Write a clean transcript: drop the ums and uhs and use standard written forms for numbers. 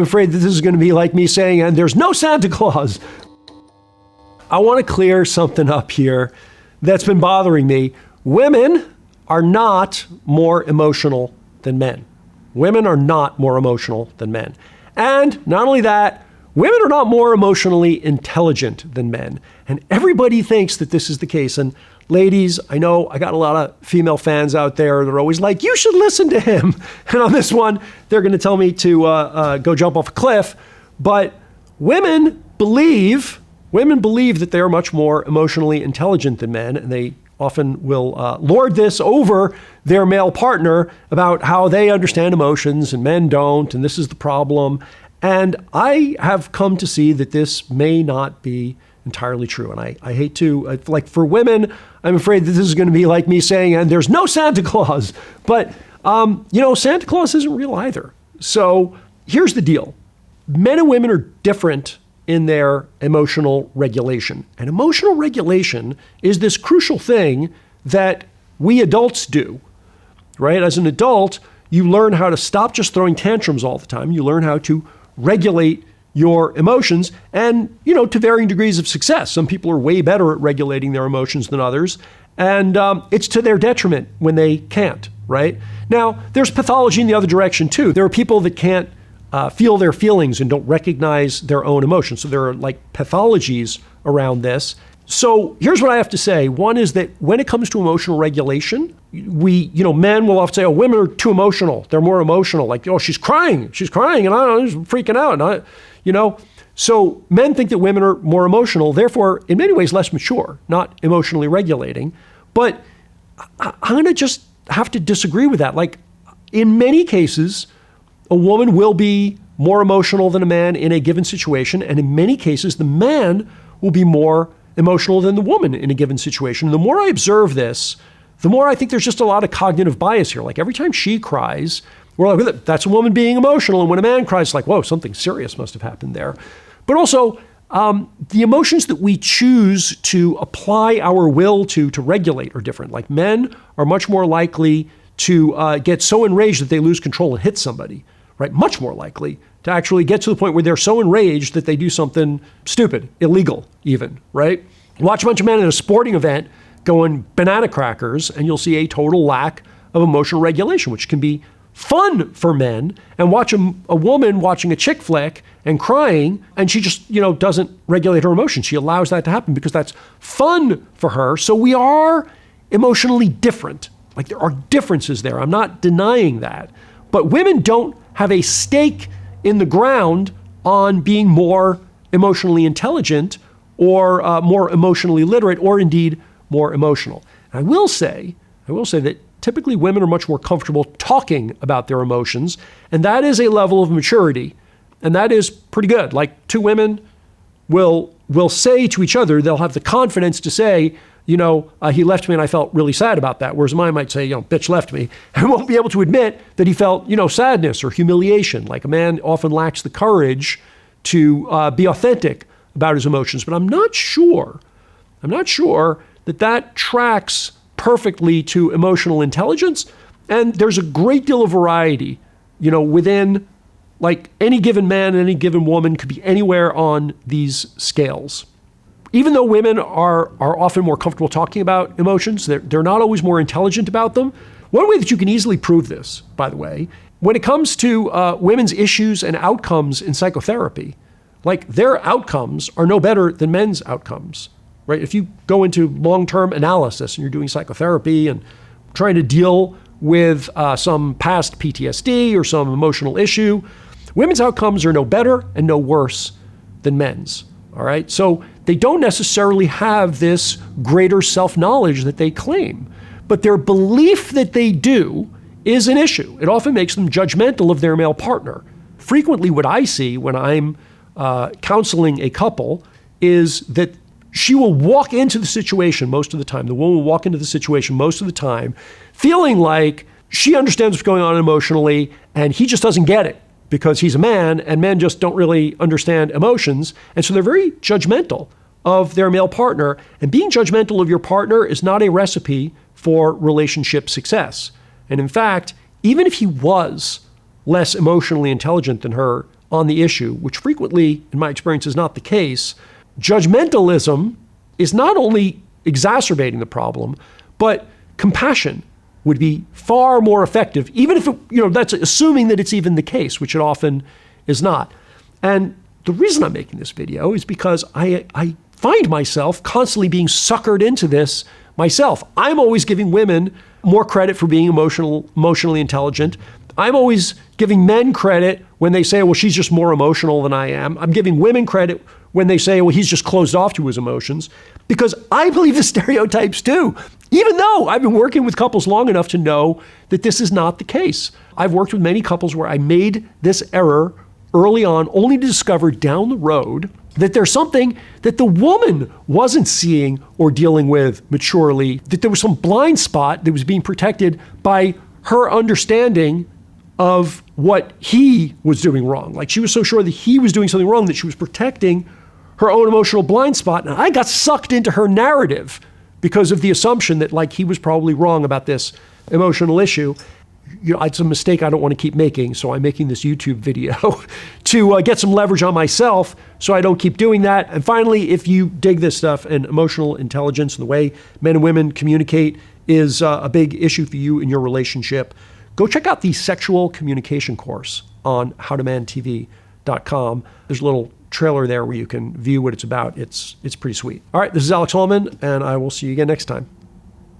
I'm afraid that this is going to be like me saying, and there's no Santa Claus. I want to clear something up here that's been bothering me. Women are not more emotional than men. Women are not more emotional than men. And not only that, women are not more emotionally intelligent than men. And everybody thinks that this is the case. And ladies, I know I got a lot of female fans out there that are always like, you should listen to him. And on this one, they're going to tell me to go jump off a cliff. But women believe that they are much more emotionally intelligent than men. And they often will lord this over their male partner about how they understand emotions and men don't. And this is the problem. And I have come to see that this may not be entirely true. And I hate to, like for women, I'm afraid that this is going to be like me saying, and there's no Santa Claus. But, Santa Claus isn't real either. So here's the deal. Men and women are different in their emotional regulation. And emotional regulation is this crucial thing that we adults do, right? As an adult, you learn how to stop just throwing tantrums all the time. You learn how to regulate your emotions and, to varying degrees of success. Some people are way better at regulating their emotions than others. And it's to their detriment when they can't, right? Now, there's pathology in the other direction too. There are people that can't feel their feelings and don't recognize their own emotions. So there are like pathologies around this. So here's what I have to say. One is that when it comes to emotional regulation, men will often say, oh, women are too emotional. They're more emotional. Like, oh, she's crying. And I'm freaking out. So men think that women are more emotional, therefore, in many ways, less mature, not emotionally regulating. But I'm going to just have to disagree with that. Like, in many cases, a woman will be more emotional than a man in a given situation. And in many cases, the man will be more emotional than the woman in a given situation. And the more I observe this, the more I think there's just a lot of cognitive bias here. Like every time she cries, we're like, that's a woman being emotional. And when a man cries, it's like, whoa, something serious must have happened there. But also, the emotions that we choose to apply our will to regulate are different. Like men are much more likely to get so enraged that they lose control and hit somebody, right? Much more likely to actually get to the point where they're so enraged that they do something stupid, illegal even, right? Watch a bunch of men at a sporting event going banana crackers, and you'll see a total lack of emotional regulation, which can be fun for men. And watch a woman watching a chick flick and crying, and she just, doesn't regulate her emotions. She allows that to happen because that's fun for her. So we are emotionally different. Like there are differences there. I'm not denying that. But women don't have a stake in the ground on being more emotionally intelligent or more emotionally literate or indeed more emotional. And I will say that typically women are much more comfortable talking about their emotions, and that is a level of maturity, and that is pretty good. Like two women will say to each other, they'll have the confidence to say, he left me and I felt really sad about that. Whereas mine might say, bitch left me. And won't be able to admit that he felt, sadness or humiliation. Like a man often lacks the courage to be authentic about his emotions. But I'm not sure that tracks perfectly to emotional intelligence. And there's a great deal of variety, within like any given man and any given woman could be anywhere on these scales. Even though women are often more comfortable talking about emotions, they're not always more intelligent about them. One way that you can easily prove this, by the way, when it comes to women's issues and outcomes in psychotherapy, like their outcomes are no better than men's outcomes, right? If you go into long-term analysis and you're doing psychotherapy and trying to deal with some past PTSD or some emotional issue, women's outcomes are no better and no worse than men's. All right. So they don't necessarily have this greater self-knowledge that they claim, but their belief that they do is an issue. It often makes them judgmental of their male partner. Frequently, what I see when I'm counseling a couple is that she will walk into the situation most of the time. The woman will walk into the situation most of the time feeling like she understands what's going on emotionally and he just doesn't get it, because he's a man and men just don't really understand emotions. And so they're very judgmental of their male partner. And being judgmental of your partner is not a recipe for relationship success. And in fact, even if he was less emotionally intelligent than her on the issue, which frequently, in my experience, is not the case, judgmentalism is not only exacerbating the problem, but compassion would be far more effective, even if that's assuming that it's even the case, which it often is not. And the reason I'm making this video is because I find myself constantly being suckered into this myself. I'm always giving women more credit for being emotionally intelligent. I'm always giving men credit when they say, well, she's just more emotional than I am. I'm giving women credit when they say, well, he's just closed off to his emotions, because I believe the stereotypes too, even though I've been working with couples long enough to know that this is not the case. I've worked with many couples where I made this error early on, only to discover down the road that there's something that the woman wasn't seeing or dealing with maturely, that there was some blind spot that was being protected by her understanding of what he was doing wrong. Like, she was so sure that he was doing something wrong that she was protecting her own emotional blind spot. And I got sucked into her narrative because of the assumption that, like, he was probably wrong about this emotional issue. It's a mistake I don't want to keep making, so I'm making this YouTube video to get some leverage on myself so I don't keep doing that. And finally, if you dig this stuff, and emotional intelligence and the way men and women communicate is a big issue for you in your relationship, go check out the sexual communication course on howtomantv.com. There's a little trailer there where you can view what it's about. It's pretty sweet. All right, this is Alex Holman, and I will see you again next time.